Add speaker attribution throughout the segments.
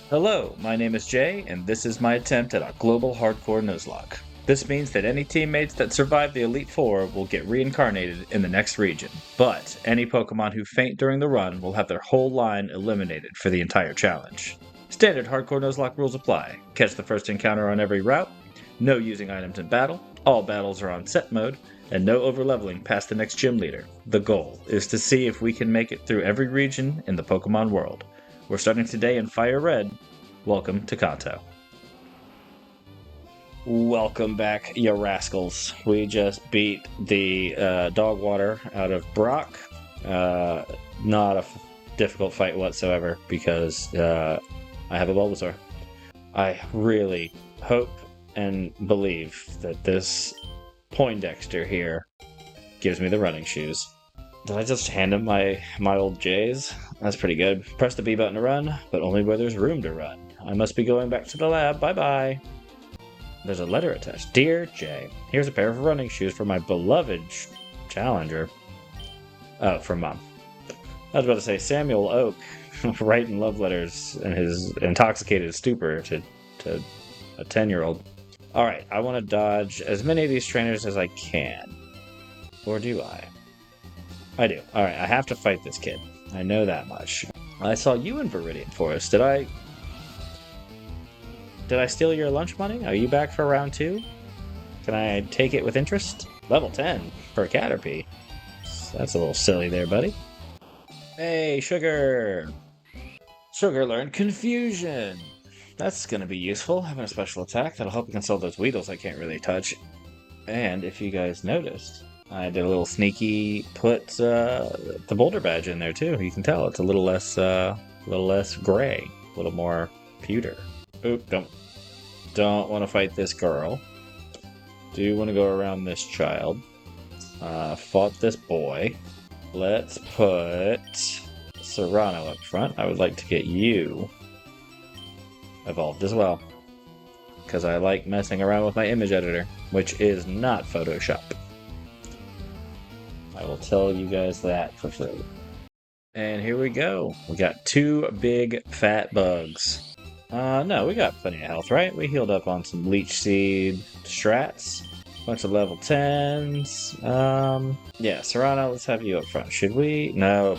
Speaker 1: Hello, my name is Jay, and this is my attempt at a global hardcore Nuzlocke. This means that any teammates that survive the Elite Four will get reincarnated in the next region, but any Pokemon who faint during the run will have their whole line eliminated for the entire challenge. Standard hardcore Nuzlocke rules apply. Catch the first encounter on every route, no using items in battle, all battles are on set mode, and no overleveling past the next gym leader. The goal is to see if we can make it through every region in the Pokemon world. We're starting today in FireRed. Welcome to Kanto. Welcome back, you rascals. We just beat the dog water out of Brock. Not a difficult fight whatsoever because I have a Bulbasaur. I really hope and believe that this Poindexter here gives me the running shoes. Did I just hand him my old J's? That's pretty good. Press the B button to run, but only where there's room to run. I must be going back to the lab. Bye-bye. There's a letter attached. Dear Jay, here's a pair of running shoes for my beloved challenger. Oh, from Mom. I was about to say Samuel Oak writing love letters in his intoxicated stupor to a 10-year-old. Alright, I want to dodge as many of these trainers as I can. Or do I? I do. Alright, I have to fight this kid. I know that much. I saw you in Viridian Forest. Did I steal your lunch money? Are you back for round 2? Can I take it with interest? Level 10 for Caterpie. That's a little silly there, buddy. Hey, Sugar! Sugar learned Confusion! That's gonna be useful, having a special attack that'll help against all those Weedles I can't really touch. And if you guys noticed, I did a little sneaky put the Boulder Badge in there too. You can tell it's a little less gray, a little more pewter. Oop, don't want to fight this girl. Do want to go around this child. Fought this boy. Let's put Serrano up front. I would like to get you evolved as well, because I like messing around with my image editor, which is not Photoshop. I will tell you guys that for free. And here we go. We got 2 big fat bugs. No, we got plenty of health, right? We healed up on some Leech Seed strats. Bunch of level 10s. Yeah, Serrano, let's have you up front. Should we? No.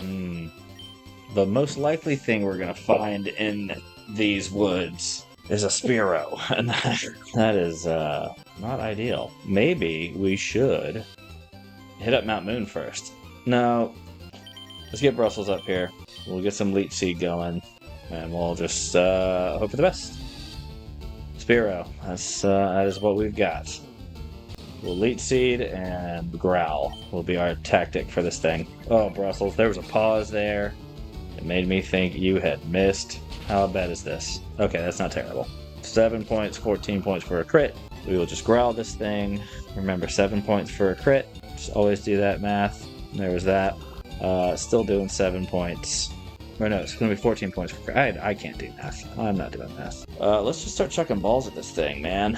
Speaker 1: The most likely thing we're going to find in these woods is a Spearow. And that is not ideal. Maybe we should hit up Mount Moon first. No. Let's get Brussels up here. We'll get some Leech Seed going. And we'll just hope for the best. Spearow. That is what we've got. We'll Leech Seed and Growl will be our tactic for this thing. Oh, Brussels, there was a pause there. It made me think you had missed. How bad is this? Okay, that's not terrible. 7 points, 14 points for a crit. We will just Growl this thing. Remember, 7 points for a crit. Just always do that math. There was that. Still doing 7 points. Or no, it's going to be 14 points for crit. I can't do math. I'm not doing math. Let's just start chucking balls at this thing, man.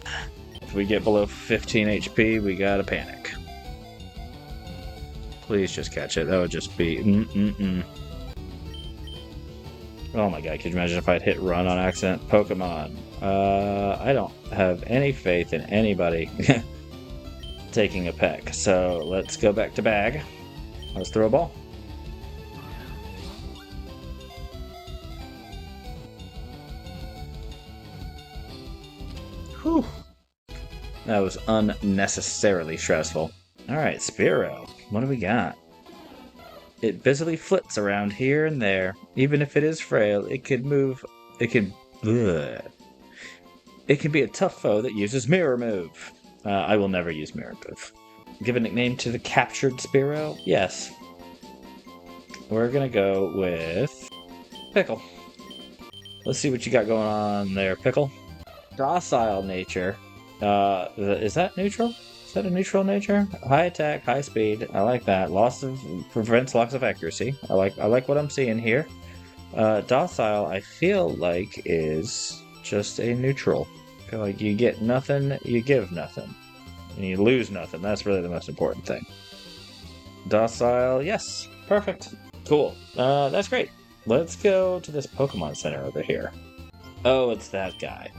Speaker 1: If we get below 15 HP, we gotta panic. Please just catch it. That would just be Oh my god, could you imagine if I'd hit run on accident? Pokemon. I don't have any faith in anybody taking a peck. So let's go back to bag. Let's throw a ball. Whew. That was unnecessarily stressful. Alright, Spearow. What do we got? It busily flits around here and there. Even if it is frail, it can move. It can be a tough foe that uses Mirror Move. I will never use Mirror Move. Give a nickname to the captured Spearow? Yes. We're gonna go with Pickle. Let's see what you got going on there, Pickle. Docile nature. Is that neutral? Is that a neutral nature? High attack, high speed. I like that. Prevents loss of accuracy. I like what I'm seeing here. Docile, I feel like, is just a neutral. I feel like you get nothing, you give nothing. And you lose nothing. That's really the most important thing. Docile, yes. Perfect. Cool. That's great. Let's go to this Pokemon Center over here. Oh, it's that guy.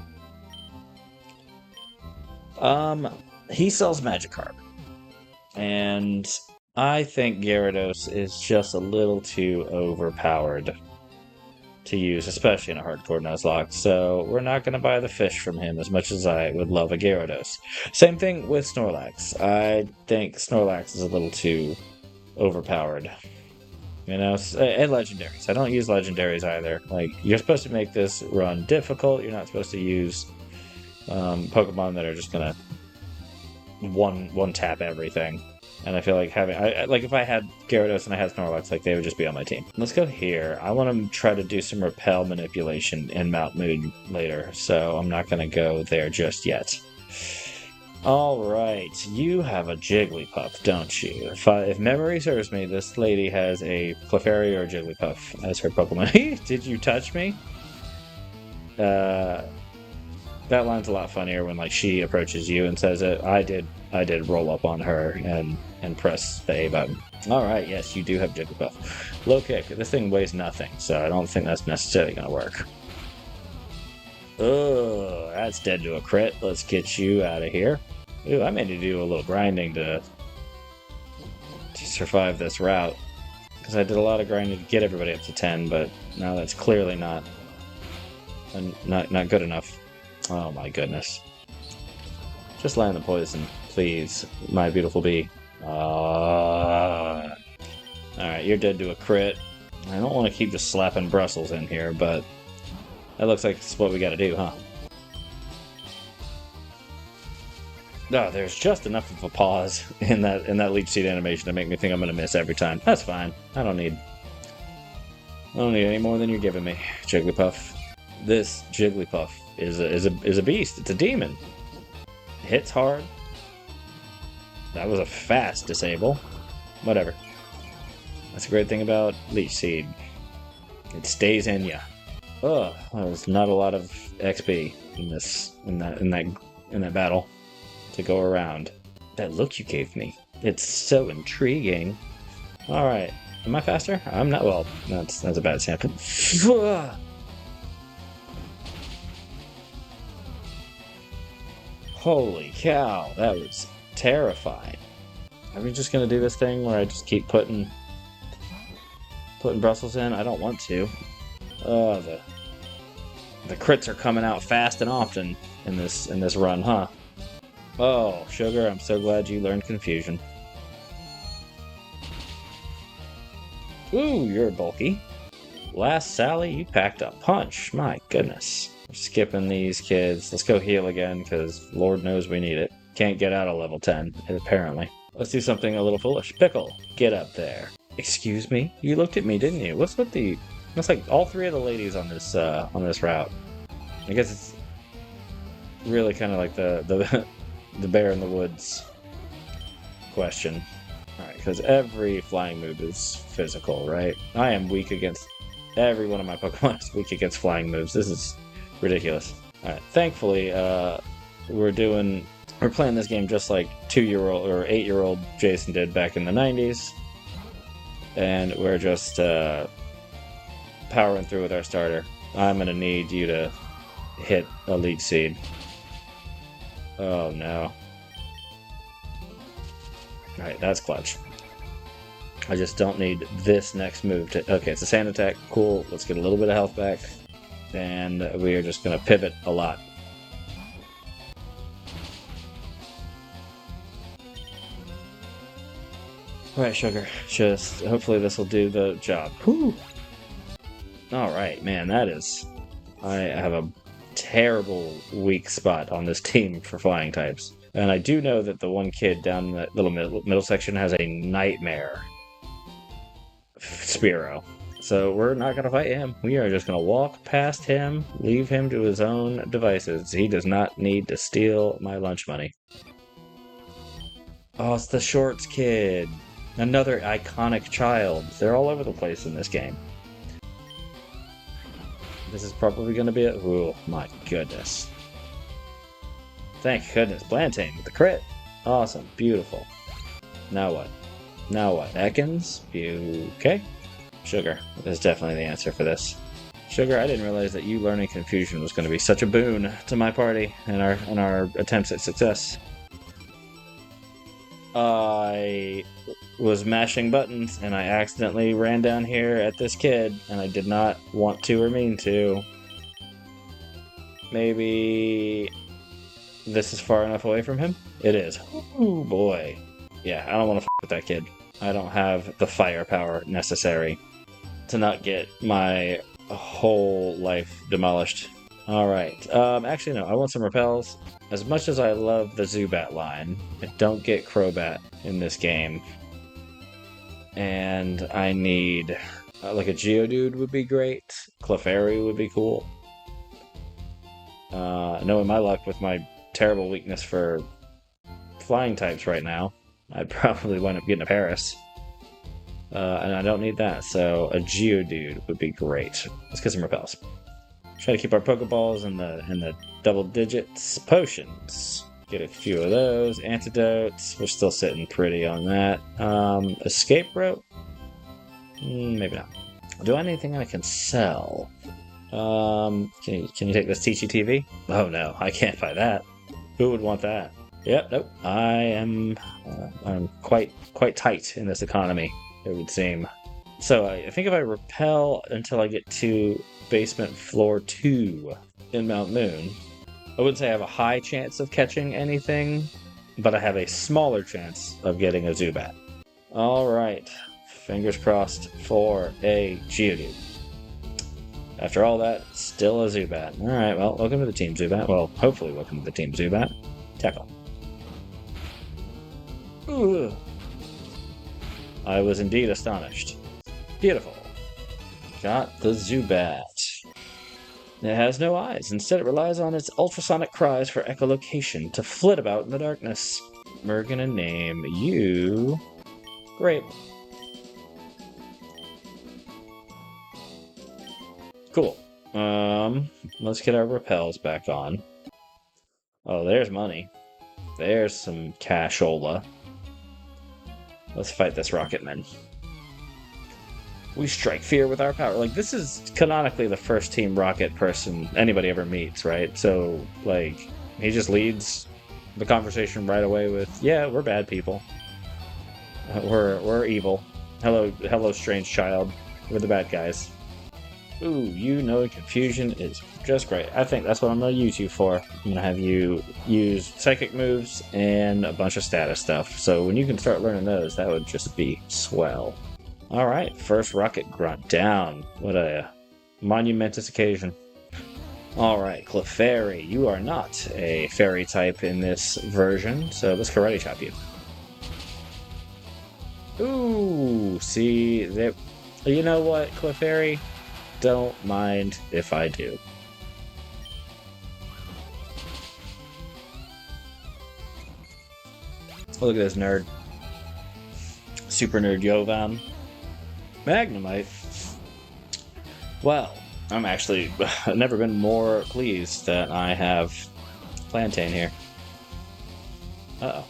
Speaker 1: He sells Magikarp. And I think Gyarados is just a little too overpowered to use, especially in a hardcore Nuzlocke. So we're not going to buy the fish from him as much as I would love a Gyarados. Same thing with Snorlax. I think Snorlax is a little too overpowered. You know, and legendaries. I don't use legendaries either. Like, you're supposed to make this run difficult. You're not supposed to use Pokemon that are just gonna one tap everything. And I feel like like if I had Gyarados and I had Snorlax, like they would just be on my team. Let's go here. I want to try to do some repel manipulation in Mount Moon later, so I'm not going to go there just yet. All right, you have a Jigglypuff, don't you? If memory serves me, this lady has a Clefairy or Jigglypuff as her Pokemon. Did you touch me? That line's a lot funnier when like she approaches you and says it. I did roll up on her and press the A button. All right, yes, you do have Jigglypuff. Low kick. This thing weighs nothing, so I don't think that's necessarily going to work. Oh, that's dead to a crit. Let's get you out of here. Ooh, I may need to do a little grinding to survive this route. Because I did a lot of grinding to get everybody up to 10, but now that's clearly not good enough. Oh my goodness. Just land the poison, please, my beautiful bee. Alright, you're dead to a crit. I don't want to keep just slapping Brussels in here, but that looks like it's what we gotta do, huh? No, there's just enough of a pause in that leech seed animation to make me think I'm gonna miss every time. That's fine. I don't need any more than you're giving me, Jigglypuff. This Jigglypuff is a beast. It's a demon. Hits hard. That was a fast disable. Whatever. That's a great thing about Leech Seed. It stays in ya. Ugh, there's not a lot of XP in that battle to go around. That look you gave me. It's so intriguing. Alright. Am I faster? I'm not. Well, that's a bad sample. Holy cow, that was terrifying. Are we just gonna do this thing where I just keep putting Brussels in? I don't want to. Oh, the crits are coming out fast and often in this run, huh? Oh, Sugar, I'm so glad you learned Confusion. Ooh, you're bulky. Last Sally, you packed a punch. My goodness. We're skipping these kids. Let's go heal again, because Lord knows we need it. Can't get out of level 10, apparently. Let's do something a little foolish. Pickle, get up there. Excuse me? You looked at me, didn't you? What's with the... Looks like all three of the ladies on this route. I guess it's really kind of like the bear in the woods question. Alright, because every flying move is physical, right? I am weak against... Every one of my Pokemon is weak against flying moves. This is ridiculous. Alright, thankfully, we're playing this game just like 2-year-old or 8-year-old Jason did back in the 90s. And we're just powering through with our starter. I'm gonna need you to hit a Leech Seed. Oh no. Alright, that's clutch. I just don't need this next move to... Okay, it's a sand attack. Cool. Let's get a little bit of health back. And we are just going to pivot a lot. Alright, Sugar. Just... Hopefully this will do the job. Whew! Alright, man, that is... I have a terrible weak spot on this team for flying types. And I do know that the one kid down in that little middle section has a nightmare Spearow. So we're not going to fight him. We are just going to walk past him, leave him to his own devices. He does not need to steal my lunch money. Oh, it's the Shorts kid. Another iconic child. They're all over the place in this game. This is probably going to be a... Oh, my goodness. Thank goodness. Plantain with the crit. Awesome. Beautiful. Now what? Now what? Ekans? Okay. Sugar is definitely the answer for this. Sugar, I didn't realize that you learning Confusion was going to be such a boon to my party and our attempts at success. I was mashing buttons and I accidentally ran down here at this kid and I did not want to or mean to. Maybe this is far enough away from him? It is. Oh boy. Yeah, I don't want to with that kid. I don't have the firepower necessary to not get my whole life demolished. Alright, actually no, I want some repels. As much as I love the Zubat line, I don't get Crobat in this game. And I need, like a Geodude would be great. Clefairy would be cool. Knowing my luck with my terrible weakness for flying types right now, I'd probably wind up getting a Paris. And I don't need that, so a Geodude would be great. Let's get some repels. Try to keep our Pokeballs in the double digits. Potions. Get a few of those. Antidotes. We're still sitting pretty on that. Escape rope? Maybe not. Do I have anything I can sell? Can you take this TCTV? Oh no, I can't buy that. Who would want that? Yep, nope. I'm quite tight in this economy, it would seem. So I think if I repel until I get to basement floor 2 in Mount Moon, I wouldn't say I have a high chance of catching anything, but I have a smaller chance of getting a Zubat. Alright, fingers crossed for a Geodude. After all that, still a Zubat. Alright, well, welcome to the Team Zubat. Well, hopefully welcome to the Team Zubat. Tackle. Ooh. I was indeed astonished. Beautiful. Got the Zubat. It has no eyes. Instead, it relies on its ultrasonic cries for echolocation to flit about in the darkness. We're gonna name you Grape. Cool. Let's get our repels back on. Oh, there's money. There's some cashola. Let's fight this Rocketman. We strike fear with our power. Like, this is canonically the first Team Rocket person anybody ever meets, right? So, like, he just leads the conversation right away with, yeah, we're bad people. We're evil. Hello, strange child. We're the bad guys. Ooh, you know Confusion is just great. I think that's what I'm going to use you for. I'm going to have you use psychic moves and a bunch of status stuff. So when you can start learning those, that would just be swell. Alright, first Rocket Grunt down. What a monumentous occasion. Alright, Clefairy, you are not a fairy type in this version, so let's Karate Chop you. Ooh, see, that. You know what, Clefairy? Don't mind if I do. Oh, look at this nerd. Super nerd Yovan. Magnemite. Well, I'm actually I've never been more pleased that I have Plantain here. Uh-oh.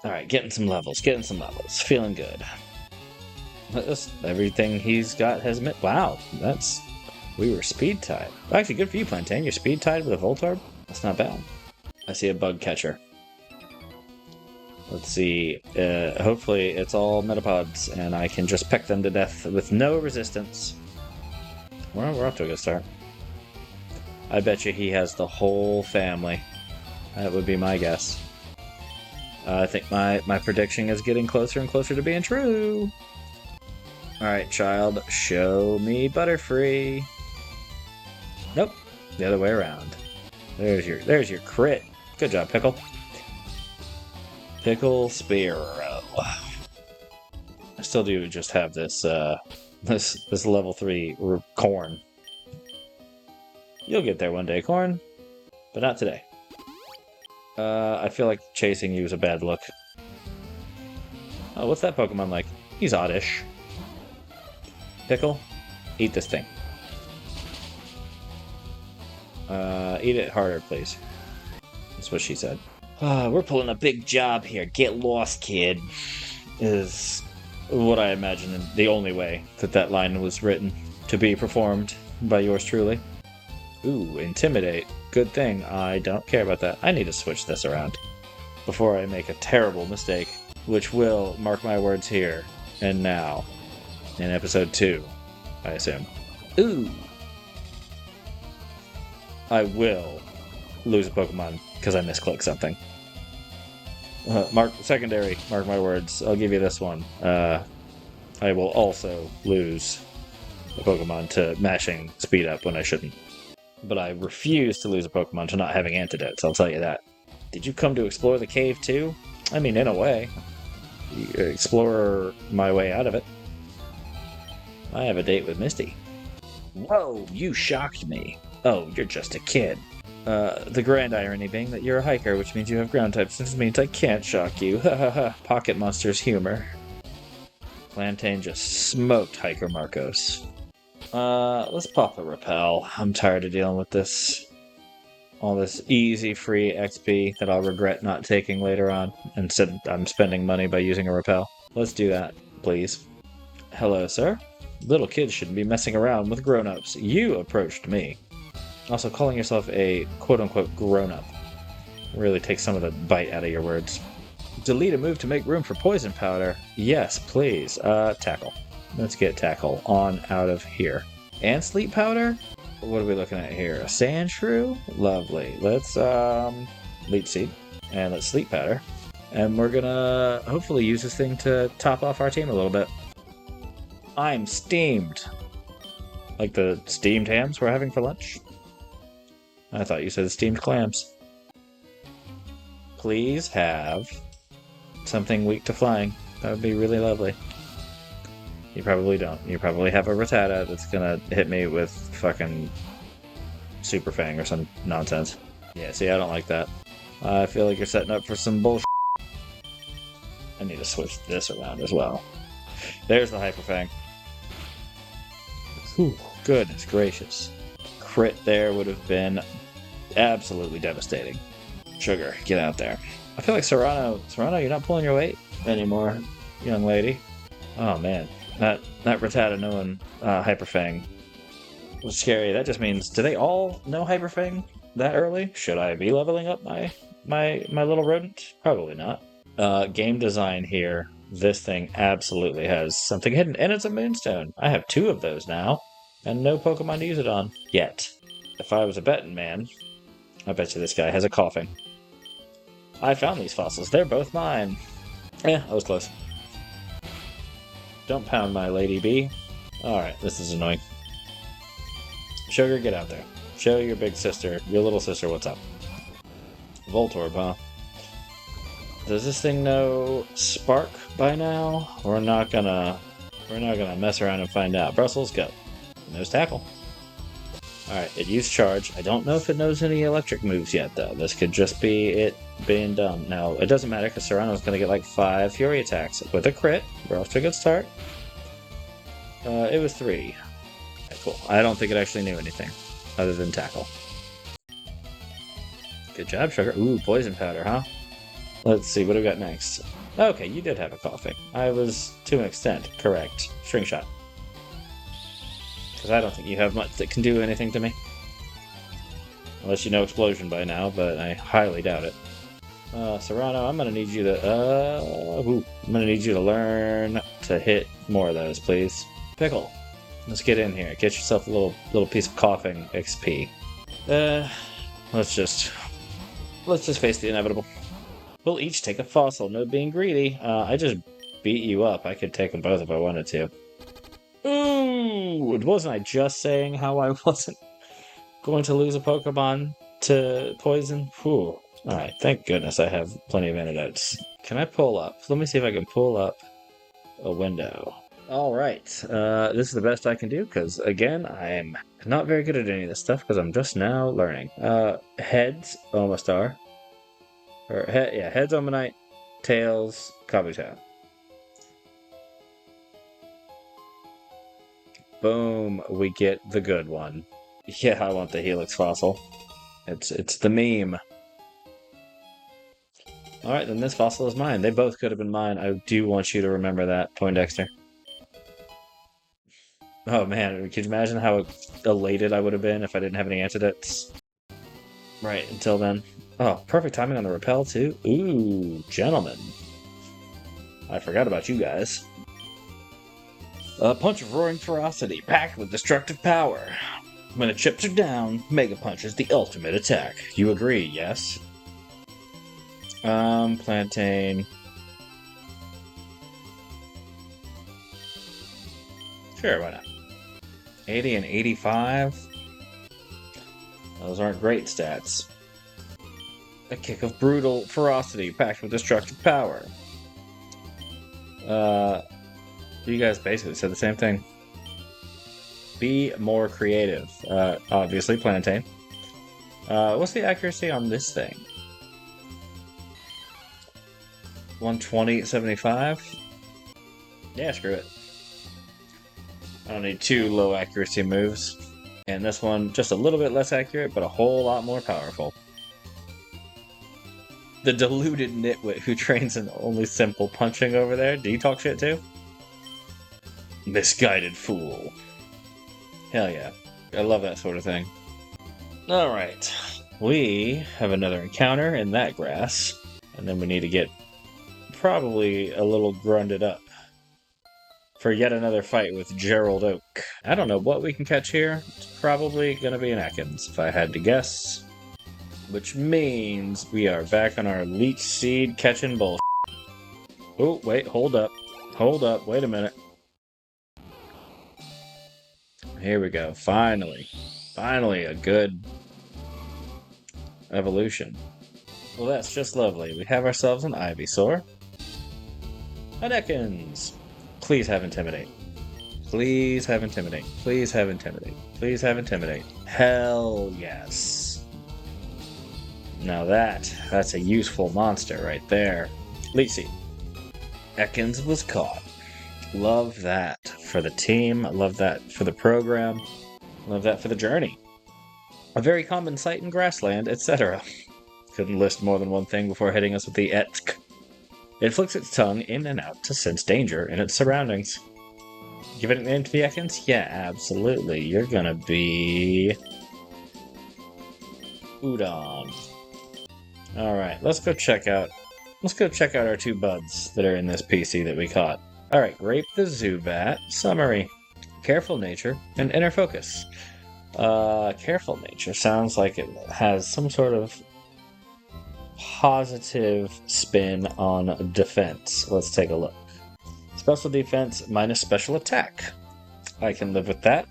Speaker 1: Alright, getting some levels, feeling good. Everything he's got has met. Wow, we were speed tied. Actually, good for you, Plantain. You're speed tied with a Voltorb? That's not bad. I see a bug catcher. Let's see. Hopefully it's all Metapods, and I can just peck them to death with no resistance. Well, we're off to a good start. I bet you he has the whole family. That would be my guess. I think my prediction is getting closer and closer to being true. Alright, child, show me Butterfree. Nope, the other way around. There's your crit. Good job, Pickle. Pickle Spearow. I still do just have this this level 3 Corn. You'll get there one day, Corn, but not today. I feel like chasing you is a bad look. Oh, what's that Pokemon like? He's oddish. Pickle, eat this thing. Eat it harder, please. That's what she said. We're pulling a big job here. Get lost, kid. Is what I imagine the only way that line was written to be performed. by yours truly. Ooh, intimidate. Good thing I don't care about that. I need to switch this around before I make a terrible mistake, which will, mark my words here and now, in episode 2, I assume. Ooh! I will lose a Pokemon because I misclicked something. Mark my words. I'll give you this one. I will also lose a Pokemon to mashing speed up when I shouldn't. But I refuse to lose a Pokemon to not having antidotes, I'll tell you that. Did you come to explore the cave too? I mean, in a way. Explore my way out of it. I have a date with Misty. Whoa, you shocked me. Oh, you're just a kid. The grand irony being that you're a hiker, which means you have ground types. This means I can't shock you. Ha ha ha. Pocket Monster's humor. Plantain just smoked Hiker Marcos. Let's pop a Repel. I'm tired of dealing with this. All this easy, free XP that I'll regret not taking later on. Instead, I'm spending money by using a Repel. Let's do that, please. Hello, sir. Little kids shouldn't be messing around with grown-ups. You approached me. Also, calling yourself a quote-unquote grown-up really takes some of the bite out of your words. Delete a move to make room for poison powder. Yes, please. Tackle. Let's get Tackle on out of here. And sleep powder? What are we looking at here? A sand shrew? Lovely. Let's leech seed and let's sleep powder. And we're gonna hopefully use this thing to top off our team a little bit. I'm steamed. Like the steamed hams we're having for lunch? I thought you said steamed clams. Please have something weak to flying. That would be really lovely. You probably don't. You probably have a Rattata that's gonna hit me with fucking Super Fang or some nonsense. Yeah, see, I don't like that. I feel like you're setting up for some bullshit. I need to switch this around as well. There's the Hyper Fang. Whew, goodness gracious. Crit there would have been absolutely devastating. Sugar, get out there. I feel like Serrano, you're not pulling your weight anymore, young lady. Oh man, that Rattata knowing Hyper Fang was scary. That just means, do they all know Hyper Fang that early? Should I be leveling up my little rodent? Probably not. Game design here. This thing absolutely has something hidden, and it's a Moonstone. I have 2 of those now, and no Pokemon to use it on yet. If I was a betting man, I bet you this guy has a coughing. I found these fossils. They're both mine. Yeah, I was close. Don't pound my lady bee. Alright, this is annoying. Sugar, get out there. Show your big sister, your little sister, what's up. Voltorb, huh? Does this thing know Spark by now? We're not gonna mess around and find out. Brussels, go. It knows Tackle. Alright, it used Charge. I don't know if it knows any electric moves yet, though. This could just be it being done. Now, it doesn't matter, because Serrano's going to get like 5 Fury attacks with a crit. We're off to a good start. It was 3. Okay, cool. I don't think it actually knew anything other than Tackle. Good job, Sugar. Ooh, Poison Powder, huh? Let's see, what do we got next? Okay, you did have a coughing. I was, to an extent, correct. String Shot. Because I don't think you have much that can do anything to me. Unless you know Explosion by now, but I highly doubt it. Serrano, I'm gonna need you to learn to hit more of those, please. Pickle, let's get in here. Get yourself a little piece of coughing XP. Let's just face the inevitable. We'll each take a fossil, no being greedy. I just beat you up. I could take them both if I wanted to. Ooh! Wasn't I just saying how I wasn't going to lose a Pokemon to poison? Whew. Alright, thank goodness I have plenty of antidotes. Can I pull up? Let me see if I can pull up a window. Alright, this is the best I can do, because, again, I'm not very good at any of this stuff, because I'm just now learning. Heads, Omastar. Heads, Omanite. Tails, Kabuto. Boom, we get the good one. Yeah, I want the Helix fossil. It's the meme. Alright, then this fossil is mine. They both could have been mine. I do want you to remember that, Poindexter. Oh man, could you imagine how elated I would have been if I didn't have any antidotes? Right, until then. Oh, perfect timing on the repel, too. Ooh, gentlemen. I forgot about you guys. A punch of roaring ferocity, packed with destructive power. When the chips are down, Mega Punch is the ultimate attack. You agree, yes? Plantain. Sure, why not? 80 and 85? Those aren't great stats. A kick of brutal ferocity, packed with destructive power. You guys basically said the same thing. Be more creative. Obviously, plantain. What's the accuracy on this thing? 120, 75? Yeah, screw it. I don't need two low accuracy moves. And this one, just a little bit less accurate, but a whole lot more powerful. The deluded nitwit who trains in only simple punching over there. Do you talk shit too? Misguided fool. Hell yeah. I love that sort of thing. Alright. We have another encounter in that grass. And then we need to get probably a little grunded up for yet another fight with Gerald Oak. I don't know what we can catch here. It's probably going to be an Ekans, if I had to guess. Which means we are back on our leech seed catching bullshit. Oh, wait, hold up. Hold up, wait a minute. Here we go, finally. Finally, a good evolution. Well, that's just lovely. We have ourselves an Ivysaur. An Ekans. Please have Intimidate. Please have Intimidate. Please have Intimidate. Please have Intimidate. Hell yes. Now that's a useful monster right there. Leech Seed. Ekans was caught. Love that for the team. Love that for the program. Love that for the journey. A very common sight in grassland, etc. Couldn't list more than one thing before hitting us with the Etk. It flicks its tongue in and out to sense danger in its surroundings. Give it a name to the Ekans? Yeah, absolutely. You're gonna be... Udon. Alright, let's go check out our two buds that are in this PC that we caught. Alright, Grape the Zubat. Summary. Careful nature and inner focus. Careful nature sounds like it has some sort of positive spin on defense. Let's take a look. Special defense minus special attack. I can live with that.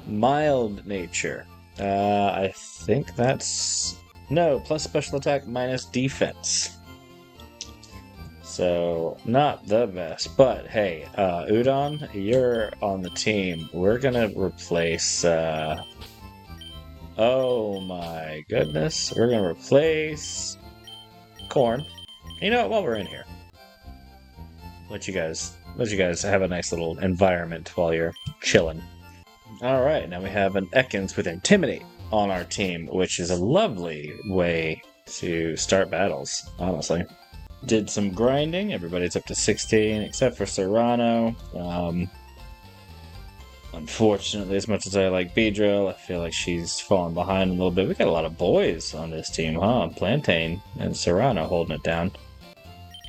Speaker 1: Mild nature. I think that's... No, plus special attack minus defense. So, not the best. But, hey, Udon, you're on the team. We're gonna replace... Oh my goodness. We're gonna replace... Corn. You know what, while we're in here. Let you guys have a nice little environment while you're chilling. Alright, now we have an Ekans with Intimidate on our team, which is a lovely way to start battles, honestly. Did some grinding, everybody's up to 16, except for Serrano. Unfortunately, as much as I like Beedrill, I feel like she's fallen behind a little bit. We got a lot of boys on this team, huh? Plantain and Serrano holding it down.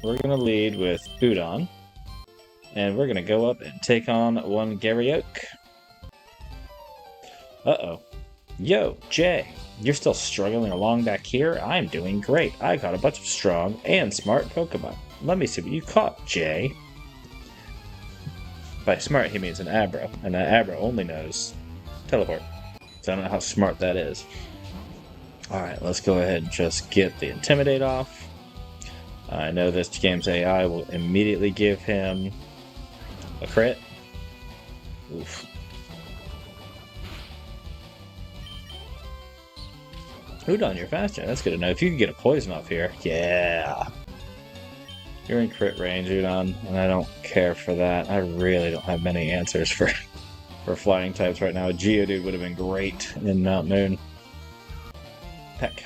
Speaker 1: We're going to lead with Udon, and we're going to go up and take on one Gary Oak. Uh-oh. Yo, Jay, you're still struggling along back here? I'm doing great. I caught a bunch of strong and smart Pokemon. Let me see what you caught, Jay. By smart, he means an Abra, and that Abra only knows Teleport. So I don't know how smart that is. Alright, let's go ahead and just get the Intimidate off. I know this game's AI will immediately give him a crit. Oof. Udon, you're faster. That's good to know. If you can get a poison off here, yeah. You're in crit range, Udon, and I don't care for that. I really don't have many answers for flying types right now. Geodude would have been great in Mount Moon. Heck.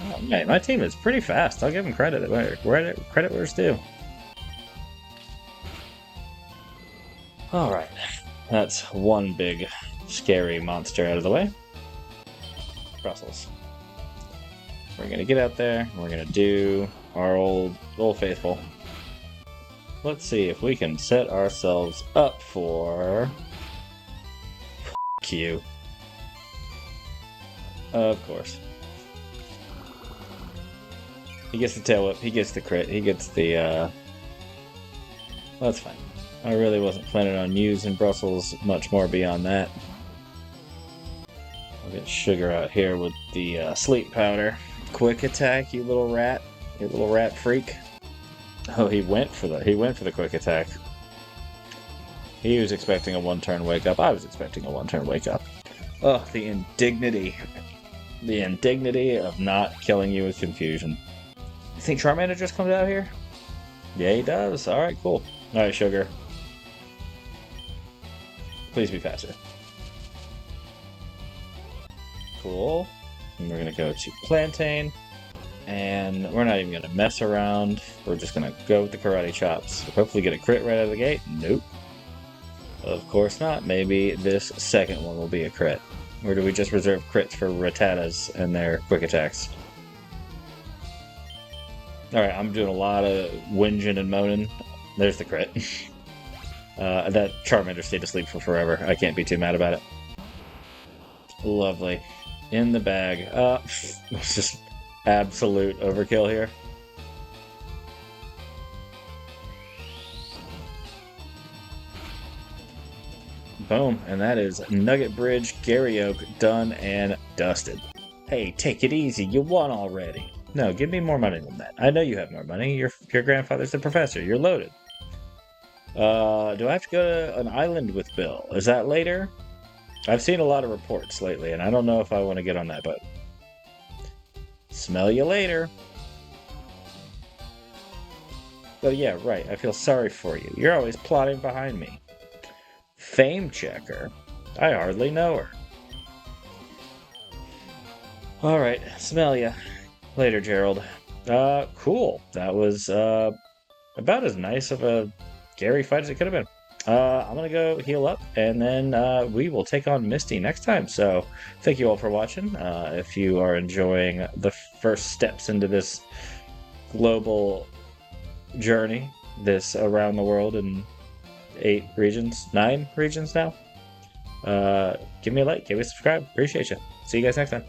Speaker 1: Oh, man, my team is pretty fast. I'll give them credit where it's due. Alright, that's one big scary monster out of the way. Brussels. We're gonna get out there, we're gonna do our old faithful. Let's see if we can set ourselves up for... Q. Of course. He gets the tail whip, he gets the crit, he gets the, well, that's fine. I really wasn't planning on using Brussels much more beyond that. I'll get Sugar out here with the sleep powder. Quick attack, you little rat. You little rat freak. Oh, he went for the quick attack. He was expecting a one-turn wake up. I was expecting a one-turn wake up. Ugh, the indignity. The indignity of not killing you with confusion. You think Charmander just comes out here? Yeah, he does. Alright, cool. Alright, Sugar. Please be faster. Cool. And we're gonna go to Plantain. And we're not even gonna mess around. We're just gonna go with the Karate Chops. Hopefully get a crit right out of the gate. Nope. Of course not. Maybe this second one will be a crit. Or do we just reserve crits for Rattatas and their quick attacks? Alright, I'm doing a lot of whinging and moaning. There's the crit. That Charmander stayed asleep for forever. I can't be too mad about it. Lovely. In the bag. It's just absolute overkill here. Boom. And that is Nugget Bridge, Gary Oak, done and dusted. Hey, take it easy. You won already. No, give me more money than that. I know you have more money. Your grandfather's the professor. You're loaded. Do I have to go to an island with Bill? Is that later? I've seen a lot of reports lately, and I don't know if I want to get on that boat. Smell you later. Oh yeah, right. I feel sorry for you. You're always plotting behind me. Fame checker? I hardly know her. Alright, smell ya. Later, Gerald. Cool. That was, about as nice of a Gary fight as it could have been. I'm gonna go heal up, and then we will take on Misty next time. So, thank you all for watching. If you are enjoying the first steps into this global journey, this around the world in 9 regions now, give me a like, give me a subscribe. Appreciate you. See you guys next time.